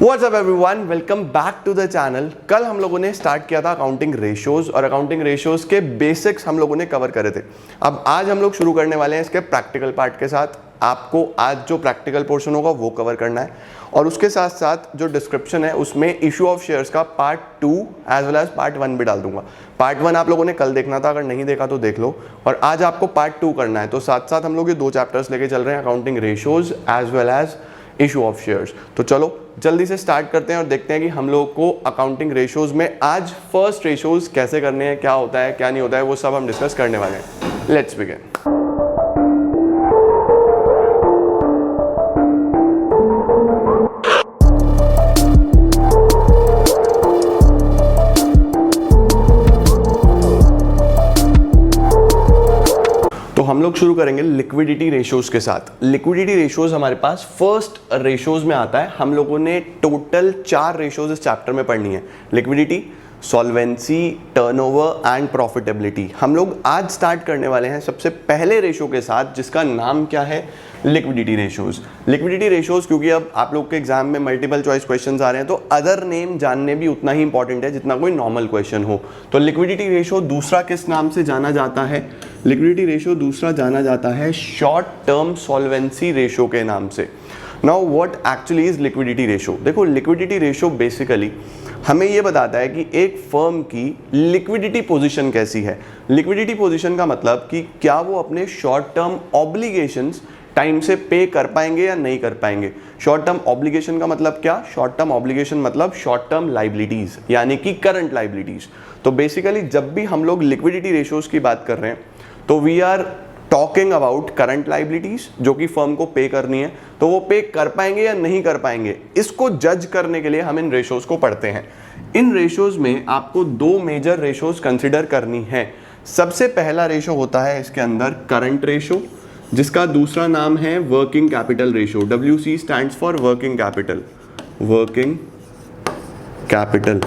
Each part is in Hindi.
What's up everyone? Welcome back to the channel। कल हम लोगों ने स्टार्ट किया था अकाउंटिंग रेशियोज और अकाउंटिंग रेशियोज के बेसिक्स हम लोगों ने कवर करे थे। अब आज हम लोग शुरू करने वाले हैं इसके प्रैक्टिकल पार्ट के साथ। आपको आज जो प्रैक्टिकल पोर्शन होगा वो कवर करना है और उसके साथ साथ जो डिस्क्रिप्शन है उसमें इशू ऑफ शेयर्स का part 2 as well as part 1 भी डाल दूंगा। पार्ट 1 आप लोगों ने कल देखना था, अगर नहीं देखा तो देख लो। और आज आपको पार्ट 2 करना है, तो साथ साथ हम लोग ये 2 चैप्टर्स लेके चल रहे हैं, accounting ratios as well as issue of shares. तो चलो जल्दी से स्टार्ट करते हैं और देखते हैं कि हम लोग को अकाउंटिंग रेशियोज में आज फर्स्ट रेशियोज कैसे करने हैं, क्या होता है क्या नहीं होता है, वो सब हम डिस्कस करने वाले हैं। Let's begin. तो हम लोग शुरू करेंगे लिक्विडिटी रेशियोज के साथ। लिक्विडिटी रेशियोज हमारे पास फर्स्ट रेशियोज में आता है। हम लोगों ने टोटल 4 रेशियोज इस चैप्टर में पढ़नी है, liquidity, solvency, turnover and profitability. हम लोग आज स्टार्ट करने वाले हैं सबसे पहले रेशियो के साथ, जिसका नाम क्या है, लिक्विडिटी रेशियोज। लिक्विडिटी रेशियोज क्योंकि अब आप लोग के एग्जाम में मल्टीपल चॉइस क्वेश्चंस आ रहे हैं, तो अदर नेम जानने भी उतना ही इंपॉर्टेंट है जितना कोई नॉर्मल क्वेश्चन हो। तो लिक्विडिटी रेशियो दूसरा किस नाम से जाना जाता है? लिक्विडिटी रेशियो दूसरा जाना जाता है शॉर्ट टर्म सॉल्वेंसी रेशियो के नाम से। Now what actually is liquidity ratio? देखो, लिक्विडिटी रेशियो बेसिकली हमें ये बताता है कि एक फर्म की लिक्विडिटी पोजीशन कैसी है। लिक्विडिटी पोजीशन का मतलब कि क्या वो अपने शॉर्ट टर्म ऑब्लिगेशंस टाइम से पे कर पाएंगे या नहीं कर पाएंगे। शॉर्ट टर्म ऑब्लिगेशन का मतलब क्या? शॉर्ट टर्म ऑब्लिगेशन मतलब शॉर्ट टर्म लाइबिलिटीज, यानी कि करंट लाइबिलिटीज। तो बेसिकली जब भी हम लोग लिक्विडिटी रेशियोज की बात कर रहे हैं तो we are talking about current liabilities जो कि फर्म को पे करनी है, तो वो पे कर पाएंगे या नहीं कर पाएंगे, इसको जज करने के लिए हम इन रेशियोज को पढ़ते हैं। इन रेशियोज में आपको 2 मेजर रेशियोज कंसिडर करनी है। सबसे पहला रेशियो होता है इसके अंदर करंट रेशियो, जिसका दूसरा नाम है working capital ratio. WC stands for working capital, working capital.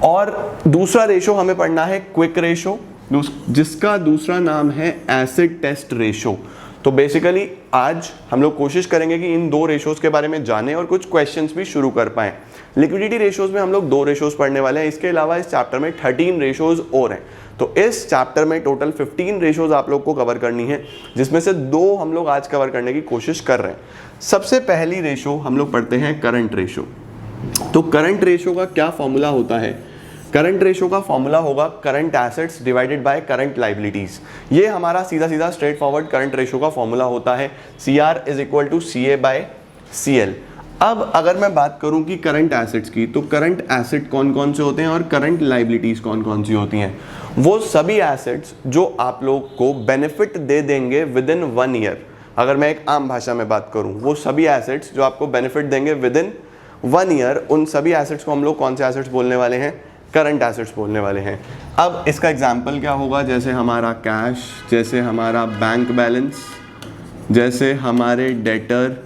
और दूसरा रेशियो हमें पढ़ना है क्विक रेशियो, जिसका दूसरा नाम है एसिड टेस्ट रेशियो। तो बेसिकली आज हम लोग कोशिश करेंगे कि इन 2 रेशियोज के बारे में जानें और कुछ क्वेश्चंस भी शुरू कर पाएं। लिक्विडिटी रेशियोज में हम लोग 2 रेशियोज पढ़ने वाले हैं। इसके अलावा इस चैप्टर में 13 रेशियोज और हैं, तो इस चैप्टर में टोटल 15 रेशियोज आप लोग को कवर करनी है, जिसमें से 2 हम लोग आज कवर करने की कोशिश कर रहे हैं। सबसे पहली रेशियो हम लोग पढ़ते हैं करंट रेशियो। तो करंट रेशियो का क्या फॉर्मूला होता है? करंट रेशियो का फॉर्मूला होगा current assets divided by current liabilities. ये हमारा सीधा सीधा स्ट्रेट फॉरवर्ड करंट रेशियो का फॉर्मूला होता है। CR = CA by CL। अब अगर मैं बात करूं कि करंट एसेट्स की, तो करंट एसेट कौन कौन से होते हैं और करंट लाइबिलिटीज कौन कौन सी होती हैं? वो सभी एसेट्स जो आप लोग को बेनिफिट दे देंगे विद इन 1 ईयर। अगर मैं एक आम भाषा में बात करूं, वो सभी एसेट्स जो आपको बेनिफिट देंगे विद इन 1 ईयर, उन सभी एसेट्स को हम लोग कौन से एसेट्स बोलने वाले हैं? करंट एसेट्स बोलने वाले हैं। अब इसका एग्जाम्पल क्या होगा? जैसे हमारा कैश, जैसे हमारा बैंक बैलेंस, जैसे हमारे डेटर,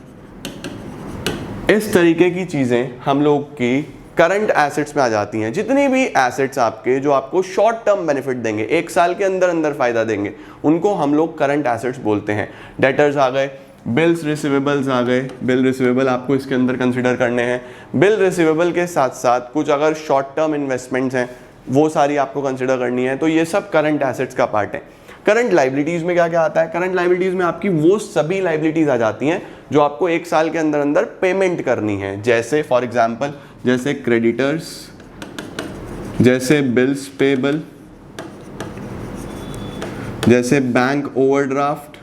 इस तरीके की चीज़ें हम लोग की करंट एसेट्स में आ जाती हैं। जितनी भी एसेट्स आपके जो आपको शॉर्ट टर्म बेनिफिट देंगे, 1 साल के अंदर अंदर फायदा देंगे, उनको हम लोग करंट एसेट्स बोलते हैं। डेटर्स आ गए, बिल्स रिसीवेबल्स आ गए। बिल रिसीवेबल आपको इसके अंदर कंसिडर करने हैं। बिल रिसीवेबल के साथ साथ कुछ अगर शॉर्ट टर्म इन्वेस्टमेंट्स हैं वो सारी आपको कंसिडर करनी है। तो ये सब करंट एसेट्स का पार्ट है। करंट लाइबिलिटीज में क्या क्या आता है? करंट लाइबिलिटीज में आपकी वो सभी लाइबिलिटीज आ जाती हैं जो आपको 1 साल के अंदर अंदर पेमेंट करनी है। जैसे फॉर एग्जाम्पल जैसे क्रेडिटर्स, जैसे बिल्स पेबल, जैसे बैंक ओवरड्राफ्ट,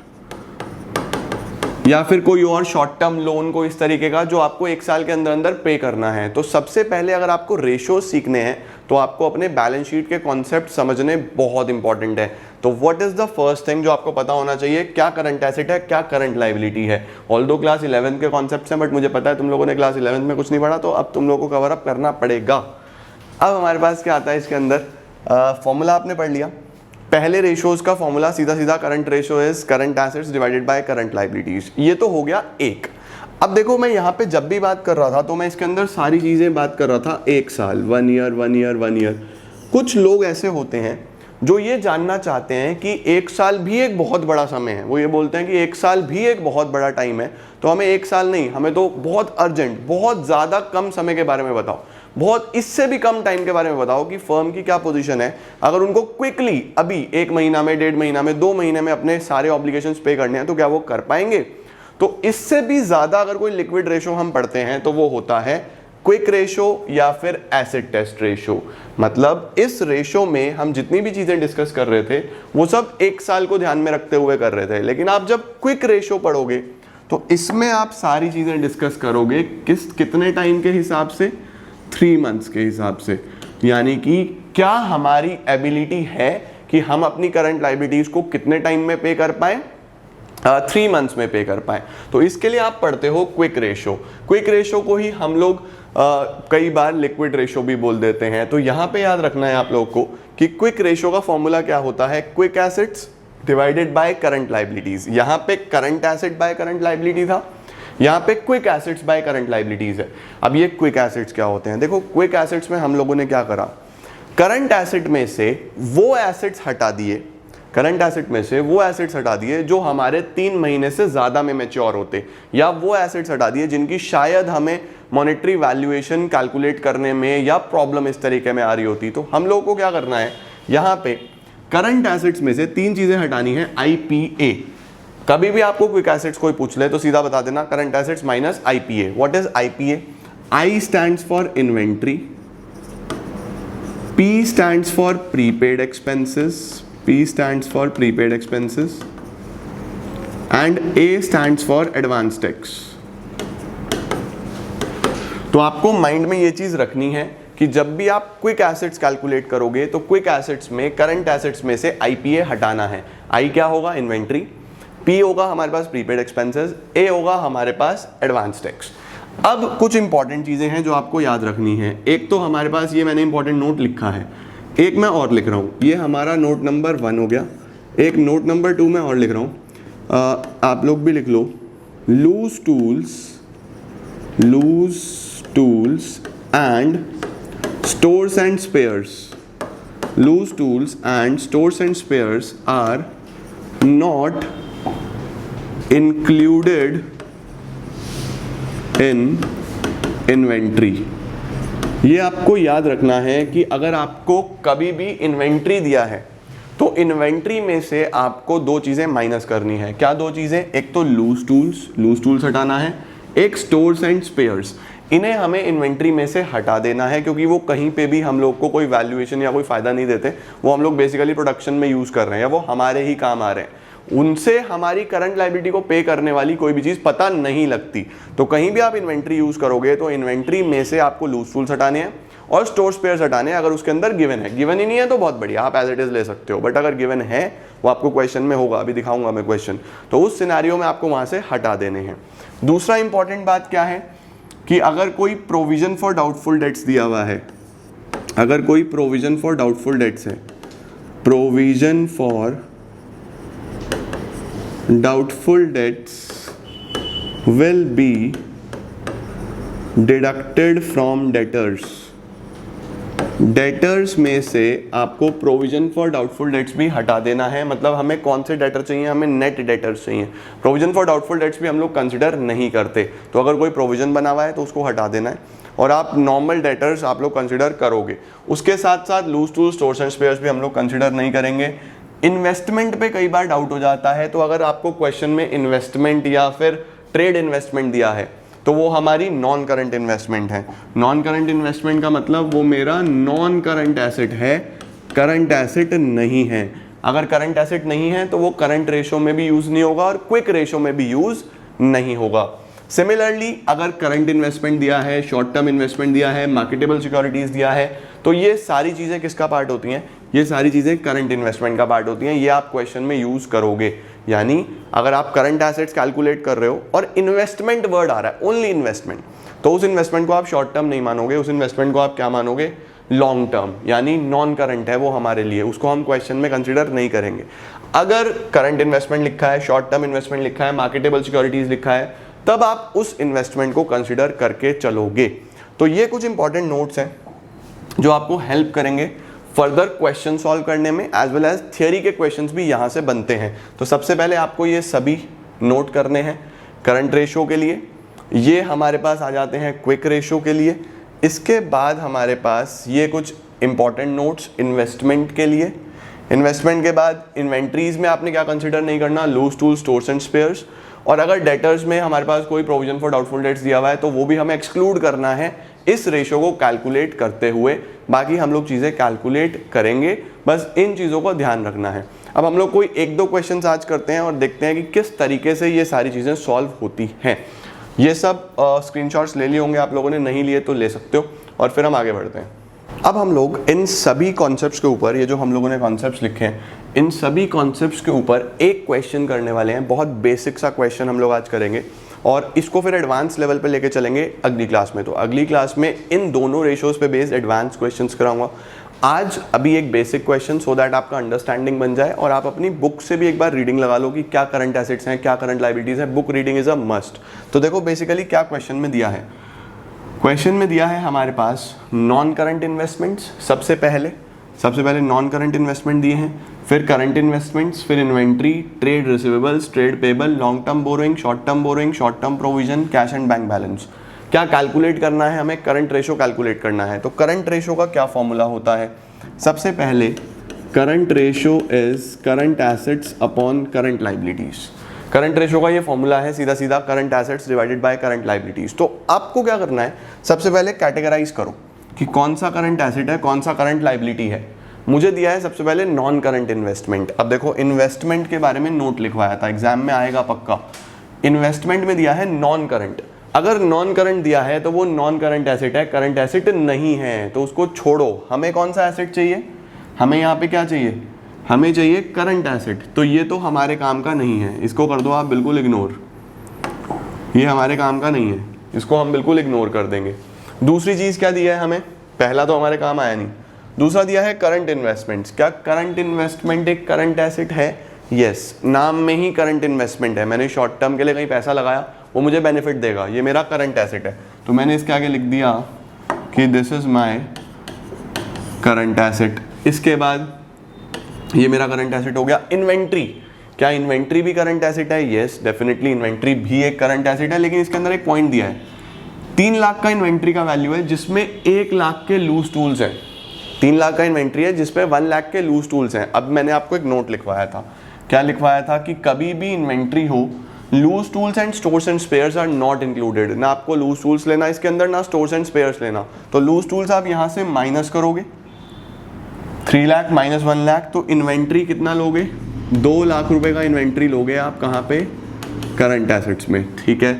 या फिर कोई और शॉर्ट टर्म लोन को इस तरीके का जो आपको 1 साल के अंदर अंदर पे करना है। तो सबसे पहले अगर आपको रेशियो सीखने हैं तो आपको अपने बैलेंस शीट के कॉन्सेप्ट समझने बहुत इंपॉर्टेंट है। तो what is the first thing जो आपको पता होना चाहिए? क्या करंट एसेट है, क्या करंट लाइबिलिटी है। ऑल्दो क्लास 11 के कॉन्सेप्ट्स हैं, बट मुझे पता है तुम लोगों ने क्लास 11 में कुछ नहीं पढ़ा, तो अब तुम लोगों को कवर अप करना पड़ेगा। अब हमारे पास क्या आता है इसके अंदर? फॉर्मूला आपने पढ़ लिया। पहले रेशियोज का फॉर्मूला सीधा सीधा current ratio is current assets divided by current liabilities. ये तो हो गया एक। अब देखो, मैं यहाँ पे जब भी बात कर रहा था तो मैं इसके अंदर सारी चीजें बात कर रहा था 1 साल, 1 ईयर, 1 ईयर, 1 ईयर। कुछ लोग ऐसे होते हैं जो ये जानना चाहते हैं कि एक साल भी एक बहुत बड़ा समय है। वो ये बोलते हैं कि एक साल भी एक बहुत बड़ा टाइम है, तो हमें एक साल नहीं, हमें तो बहुत अर्जेंट, बहुत ज़्यादा कम समय के बारे में बताओ, बहुत इससे भी कम टाइम के बारे में बताओ कि फर्म की क्या पोजीशन है। अगर उनको क्विकली अभी 1 महीना में, 1.5 महीना में, 2 महीने में अपने सारे ऑब्लिगेशंस पे करने हैं, तो क्या वो कर पाएंगे? तो इससे भी ज़्यादा अगर कोई लिक्विड रेशो हम पढ़ते हैं तो वो होता है क्विक रेशो या फिर एसिड टेस्ट रेशो। मतलब इस रेशो में हम जितनी भी चीज़ें डिस्कस कर रहे थे वो सब एक साल को ध्यान में रखते हुए कर रहे थे, लेकिन आप जब क्विक रेशो पढ़ोगे तो इसमें आप सारी चीज़ें डिस्कस करोगे कितने टाइम के हिसाब से, 3 मंथ्स के हिसाब से। यानी कि क्या हमारी एबिलिटी है कि हम अपनी करंट लायबिलिटीज को कितने टाइम में पे कर पाए, 3 मंथ्स में पे कर पाए। तो इसके लिए आप पढ़ते हो क्विक रेशो। क्विक रेशो को ही हम लोग कई बार लिक्विड रेशो भी बोल देते हैं। तो यहाँ पे याद रखना है आप लोग को कि क्विक रेशो का फॉर्मूला क्या होता है, quick acids divided by current liabilities. यहाँ पे current acid by current liability था, यहाँ पे quick acids by current liabilities है। अब ये क्विक एसिड्स क्या होते हैं? देखो, क्विक एसिड्स में हम लोगों ने क्या करा, करंट एसिड में से वो एसिड्स हटा दिए, करंट एसिड में से वो एसिड्स हटा दिए जो हमारे 3 महीने से ज़्यादा में मैच्योर होते, या वो एसिड्स हटा दिए जिनकी शायद हमें मॉनेटरी वैल्यूएशन कैलकुलेट करने में या प्रॉब्लम इस तरीके में आ रही होती। तो हम लोगों को क्या करना है, यहाँ पे करंट एसिड्स में से 3 चीज़ें हटानी है, IPA। कभी भी आपको क्विक एसिड्स कोई पूछ ले तो सीधा बता देना current assets minus IPA। What is IPA? I stands for inventory, P stands for prepaid expenses, P stands for prepaid expenses, and A stands for advance tax। तो आपको माइंड में ये चीज रखनी है कि जब भी आप क्विक एसिड्स कैलकुलेट करोगे तो क्विक एसिड्स में करंट एसिड्स में से IPA हटाना है। I क्या होगा? इन्वेंट्री, P होगा हमारे पास प्रीपेड एक्सपेंसेस, A होगा हमारे पास एडवांस टैक्स। अब कुछ इंपॉर्टेंट चीजें हैं जो आपको याद रखनी है। एक तो हमारे पास ये मैंने इंपॉर्टेंट नोट लिखा है, एक मैं और लिख रहा हूँ, ये हमारा नोट नंबर 1 हो गया, एक नोट नंबर 2 मैं और लिख रहा हूँ, आप लोग भी लिख लो। Loose tools and stores and spares, loose tools and stores and spares are not included in inventory। ये आपको याद रखना है कि अगर आपको कभी भी इन्वेंट्री दिया है तो इन्वेंट्री में से आपको 2 चीज़ें माइनस करनी है। क्या 2 चीज़ें? एक तो लूज टूल्स हटाना है, एक स्टोर्स एंड स्पेयर्स। इन्हें हमें इन्वेंट्री में से हटा देना है क्योंकि वो कहीं पे भी हम लोग को कोई वैल्यूएशन या कोई फ़ायदा नहीं देते। वो हम लोग बेसिकली प्रोडक्शन में यूज़ कर रहे हैं या वो हमारे ही काम आ रहे हैं, उनसे हमारी करंट लायबिलिटी को पे करने वाली कोई भी चीज़ पता नहीं लगती। तो कहीं भी आप इन्वेंट्री यूज़ करोगे तो इन्वेंट्री में से आपको लूज टूल्स हटाने हैं और स्टोर स्पेयर्स हटाने हैं। अगर उसके अंदर गिवन है, गिवन ही नहीं है तो बहुत बढ़िया, आप एज इट इज़ ले सकते हो, बट अगर गिवन है, वो आपको क्वेश्चन में होगा, अभी दिखाऊंगा मैं क्वेश्चन, तो उस सिनेरियो में आपको वहाँ से हटा देने हैं। दूसरा इंपॉर्टेंट बात क्या है कि अगर कोई प्रोविजन फॉर डाउटफुल डेट्स दिया हुआ है, अगर कोई प्रोविजन फॉर डाउटफुल डेट्स है, provision for doubtful debts will be deducted from debtors। Debtors में से आपको प्रोविजन फॉर डाउटफुल डेट्स भी हटा देना है। मतलब हमें कौन से डेटर चाहिए? हमें नेट डेटर्स चाहिए। प्रोविजन फॉर डाउटफुल डेट्स भी हम लोग कंसिडर नहीं करते, तो अगर कोई प्रोविजन बना हुआ है तो उसको हटा देना है और आप नॉर्मल डेटर्स आप लोग कंसिडर करोगे। उसके साथ साथ loose tools, stores and spares भी हम लोग कंसिडर नहीं करेंगे। इन्वेस्टमेंट पे कई बार डाउट हो जाता है, तो अगर आपको क्वेश्चन में इन्वेस्टमेंट या फिर ट्रेड इन्वेस्टमेंट दिया है तो वो हमारी नॉन करंट इन्वेस्टमेंट है। नॉन करंट इन्वेस्टमेंट का मतलब वो मेरा नॉन करंट एसेट है, करंट एसेट नहीं है। अगर करंट एसेट नहीं है तो वो करंट रेशो में भी यूज नहीं होगा और क्विक रेशो में भी यूज नहीं होगा। सिमिलरली अगर करंट इन्वेस्टमेंट दिया है, शॉर्ट टर्म इन्वेस्टमेंट दिया है, मार्केटेबल सिक्योरिटीज दिया है, तो ये सारी चीजें किसका पार्ट होती हैं? ये सारी चीजें करंट इन्वेस्टमेंट का पार्ट होती हैं। ये आप क्वेश्चन में यूज करोगे। यानी अगर आप करंट एसेट्स कैलकुलेट कर रहे हो और इन्वेस्टमेंट वर्ड आ रहा है, ओनली इन्वेस्टमेंट, तो उस इन्वेस्टमेंट को आप शॉर्ट टर्म नहीं मानोगे, उस इन्वेस्टमेंट को आप क्या मानोगे? लॉन्ग टर्म, यानी नॉन करंट है वो हमारे लिए, उसको हम क्वेश्चन में कंसिडर नहीं करेंगे। अगर करंट इन्वेस्टमेंट लिखा है, शॉर्ट टर्म इन्वेस्टमेंट लिखा है, मार्केटेबल सिक्योरिटीज लिखा है, तब आप उस इन्वेस्टमेंट को कंसिडर करके चलोगे। तो ये कुछ इंपॉर्टेंट नोट्स हैं जो आपको हेल्प करेंगे फर्दर क्वेश्चन सॉल्व करने में, एज वेल एज थियरी के क्वेश्चंस भी यहाँ से बनते हैं। तो सबसे पहले आपको ये सभी नोट करने हैं करंट रेशो के लिए। ये हमारे पास आ जाते हैं क्विक रेशो के लिए। इसके बाद हमारे पास ये कुछ इंपॉर्टेंट नोट्स इन्वेस्टमेंट के लिए। इन्वेस्टमेंट के बाद इन्वेंट्रीज में आपने क्या कंसिडर नहीं करना, loose tools, stores and spares. और अगर डेटर्स में हमारे पास कोई प्रोविजन फॉर डाउटफुल डेट्स दिया हुआ है तो वो भी हमें एक्सक्लूड करना है इस रेशो को कैलकुलेट करते हुए। बाकी हम लोग चीज़ें कैलकुलेट करेंगे, बस इन चीज़ों को ध्यान रखना है। अब हम लोग कोई एक दो क्वेश्चन आज करते हैं और देखते हैं कि किस तरीके से ये सारी चीज़ें सॉल्व होती हैं। ये सब स्क्रीनशॉट्स ले लिए होंगे आप लोगों ने, नहीं लिए तो ले सकते हो, और फिर हम आगे बढ़ते हैं। अब हम लोग इन सभी कॉन्सेप्ट्स के ऊपर, ये जो हम लोगों ने कॉन्सेप्ट्स लिखे हैं, इन सभी कॉन्सेप्ट्स के ऊपर एक क्वेश्चन करने वाले हैं। बहुत बेसिक सा क्वेश्चन हम लोग आज करेंगे और इसको फिर एडवांस लेवल पे लेके चलेंगे अगली क्लास में। तो अगली क्लास में इन दोनों रेशोज पे बेस्ड एडवांस क्वेश्चंस कराऊंगा। आज अभी एक बेसिक क्वेश्चन, सो दैट आपका अंडरस्टैंडिंग बन जाए और आप अपनी बुक से भी एक बार रीडिंग लगा लो कि क्या करंट एसेट्स हैं, क्या करंट लायबिलिटीज हैं। Book reading is a must. तो देखो बेसिकली क्या क्वेश्चन में दिया है। क्वेश्चन में दिया है हमारे पास नॉन करंट इन्वेस्टमेंट्स। सबसे पहले नॉन करंट इन्वेस्टमेंट दिए हैं, फिर करंट इन्वेस्टमेंट्स, फिर inventory, trade receivables, trade payable, long term borrowing, short term borrowing, short term provision, cash and bank balance. क्या कैलकुलेट करना है हमें? करंट रेशो कैलकुलेट करना है। तो करंट रेशो का क्या फॉर्मूला होता है? सबसे पहले current ratio is current assets upon current liabilities. Current ratio का ये फॉर्मूला है सीधा सीधा, current assets divided by current liabilities. तो आपको क्या करना है, सबसे पहले कैटेगराइज करो कि कौन सा करंट एसेट है, कौन सा करंट लायबिलिटी है। मुझे दिया है सबसे पहले नॉन करंट इन्वेस्टमेंट। अब देखो इन्वेस्टमेंट के बारे में नोट लिखवाया था, एग्जाम में आएगा पक्का। इन्वेस्टमेंट में दिया है नॉन करंट। अगर नॉन करंट दिया है तो वो नॉन करंट एसेट है, करंट एसेट नहीं है, तो उसको छोड़ो। हमें कौन सा एसेट चाहिए? हमें यहाँ पे क्या चाहिए? हमें चाहिए करंट एसेट। तो ये तो हमारे काम का नहीं है, इसको कर दो आप बिल्कुल इग्नोर। ये हमारे काम का नहीं है, इसको हम बिल्कुल इग्नोर कर देंगे। दूसरी चीज़ क्या दिया है हमें? पहला तो हमारे काम आया नहीं। दूसरा दिया है करंट इन्वेस्टमेंट्स। क्या करंट इन्वेस्टमेंट एक करंट एसेट है? यस, नाम में ही करंट इन्वेस्टमेंट है। मैंने शॉर्ट टर्म के लिए कहीं पैसा लगाया, वो मुझे बेनिफिट देगा, ये मेरा करंट एसेट है। तो मैंने इसके आगे लिख दिया कि this is my current asset. इसके बाद ये मेरा करंट एसेट हो गया। इन्वेंट्री, क्या इन्वेंट्री भी करंट एसेट है? यस, डेफिनेटली इन्वेंट्री भी एक करंट एसेट है, लेकिन इसके अंदर एक पॉइंट दिया है। 3 लाख का इन्वेंट्री का वैल्यू है जिसमें 1 लाख के लूज टूल्स हैं। 3 लाख का इन्वेंट्री है जिसपे 1 लाख के लूज टूल्स हैं। अब मैंने आपको एक नोट लिखवाया था, क्या लिखवाया था कि कभी भी इन्वेंट्री हो, loose tools and stores and spares are not included. ना आपको लूज टूल्स लेना इसके अंदर, ना स्टोर्स एंड स्पेयर्स लेना। तो लूज टूल्स आप यहाँ से माइनस करोगे, 3 लाख माइनस 1 लाख, तो इन्वेंट्री कितना लोगे? 2 लाख रुपए का इन्वेंट्री लोगे आप। कहाँ पे? करंट एसेट्स में। ठीक है।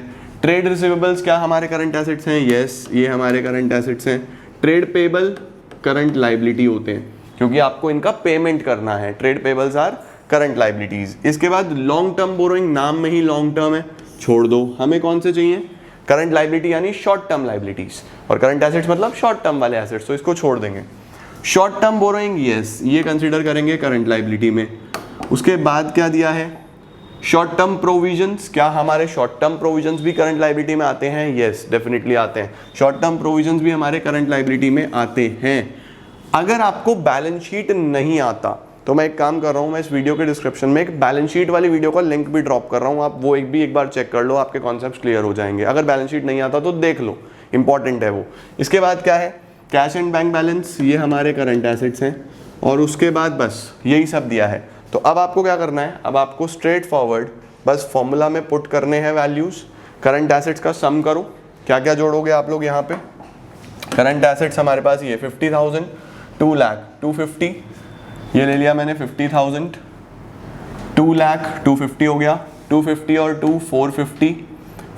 ट्रेड रिसीवेबल्स क्या हमारे करंट एसेट्स हैं? यस, ये हमारे करंट एसेट्स हैं। ट्रेड पेबल करंट लायबिलिटी होते हैं क्योंकि आपको इनका पेमेंट करना है। Trade payables are current liabilities. इसके बाद लॉन्ग टर्म बोरोइंग, नाम में ही लॉन्ग टर्म है, छोड़ दो। हमें कौन से चाहिए? करंट लायबिलिटी यानी शॉर्ट टर्म लायबिलिटीज, और करंट एसेट्स मतलब शॉर्ट टर्म वाले एसेट्स, तो इसको छोड़ देंगे। शॉर्ट टर्म बोरोइंग, यस, ये कंसीडर करेंगे करंट लायबिलिटी में। उसके बाद क्या दिया है? Short term provisions. क्या हमारे शॉर्ट टर्म प्रोविजंस भी करंट लायबिलिटी में आते हैं? यस, डेफिनेटली आते हैं। शॉर्ट टर्म प्रोविजंस भी हमारे करंट लायबिलिटी में आते हैं। अगर आपको बैलेंस शीट नहीं आता तो मैं एक काम कर रहा हूँ, मैं इस वीडियो के डिस्क्रिप्शन में एक बैलेंस शीट वाली वीडियो का लिंक भी ड्रॉप कर रहा हूँ, आप वो एक बार चेक कर लो, आपके कॉन्सेप्ट्स क्लियर हो जाएंगे। अगर बैलेंस शीट नहीं आता तो देख लो, इंपॉर्टेंट है वो। इसके बाद क्या है? कैश एंड बैंक बैलेंस, ये हमारे करंट एसेट्स हैं, और उसके बाद बस यही सब दिया है। तो अब आपको क्या करना है? अब आपको स्ट्रेट फॉरवर्ड बस फॉर्मूला में पुट करने हैं वैल्यूज। करंट एसेट्स का सम करो, क्या क्या जोड़ोगे आप लोग यहाँ पे? करंट एसेट्स हमारे पास ये 50,000, 2 लाख, 250, ये ले लिया मैंने 50,000, 2 लाख, 250 हो गया, 250 और 2 450,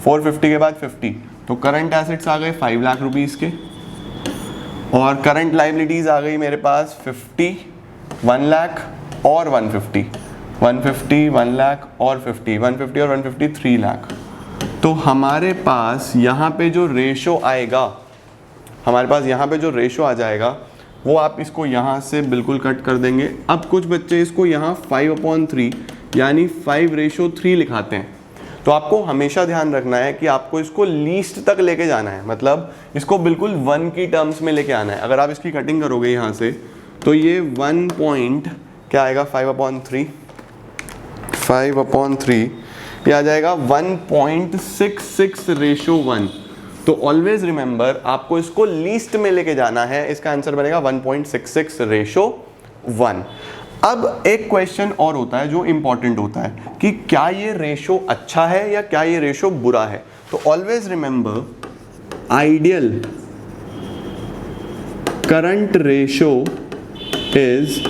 450 के बाद 50, तो करंट एसेट्स आ गए 5 लाख रुपीज़ के, और करंट लायबिलिटीज़ आ गई मेरे पास 50, 1 लाख और 150, 150, 1 लाख और 50, 150 और 150, 3 लाख। तो हमारे पास यहाँ पे जो रेशो आएगा, हमारे पास यहाँ पे जो रेशो आ जाएगा वो आप इसको यहाँ से बिल्कुल कट कर देंगे। अब कुछ बच्चे इसको यहाँ 5/3 यानी 5:3 लिखाते हैं। तो आपको हमेशा ध्यान रखना है कि आपको इसको लीस्ट तक लेके जाना है, मतलब इसको बिल्कुल 1 की टर्म्स में लेके आना है। अगर आप इसकी कटिंग करोगे यहाँ से तो ये 1 पॉइंट क्या आएगा 5/3, 5/3 ये आ जाएगा 1.66:1। तो ऑलवेज रिमेंबर आपको इसको लीस्ट में लेके जाना है, इसका आंसर बनेगा 1.66:1। अब एक क्वेश्चन और होता है जो इंपॉर्टेंट होता है कि क्या ये रेशो अच्छा है या क्या ये रेशो बुरा है। तो always remember ideal current ratio is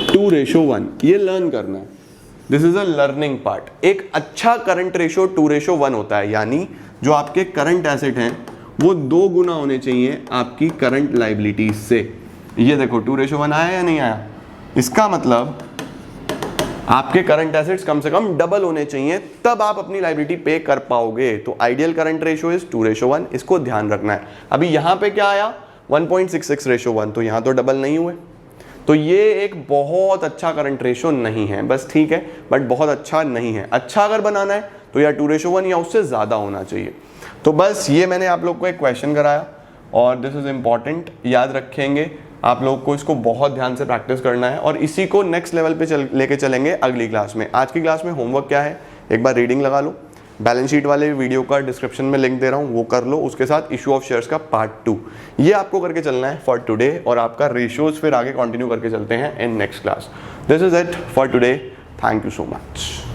2:1। ये लर्न करना है, this is a learning part. एक अच्छा करंट रेशो 2:1 होता है, यानी जो आपके करंट एसेट हैं वो 2 गुना होने चाहिए आपकी करंट लाइबिलिटीज से। ये देखो 2:1 आया या नहीं आया, इसका मतलब आपके करंट एसेट्स कम से कम डबल होने चाहिए, तब आप अपनी लाइबिलिटी पे कर पाओगे। तो आइडियल करंट रेशो इज 2:1, इसको ध्यान रखना है। अभी यहां पे क्या आया 1.66:1, तो यहां तो डबल नहीं हुए, तो ये एक बहुत अच्छा करंट रेशो नहीं है, बस ठीक है, बट बहुत अच्छा नहीं है। अच्छा अगर बनाना है तो या 2:1 या उससे ज़्यादा होना चाहिए। तो बस ये मैंने आप लोग को एक क्वेश्चन कराया और दिस इज़ इम्पॉर्टेंट, याद रखेंगे आप लोग को, इसको बहुत ध्यान से प्रैक्टिस करना है और इसी को नेक्स्ट लेवल पे लेके चलेंगे अगली क्लास में। आज की क्लास में होमवर्क क्या है, एक बार रीडिंग लगा लो, बैलेंस शीट वाले वीडियो का डिस्क्रिप्शन में लिंक दे रहा हूँ वो कर लो, उसके साथ इशू ऑफ शेयर्स का पार्ट 2 ये आपको करके चलना है फॉर टुडे, और आपका रेशियोज फिर आगे कंटिन्यू करके चलते हैं in next class. This is it for today, thank you so much.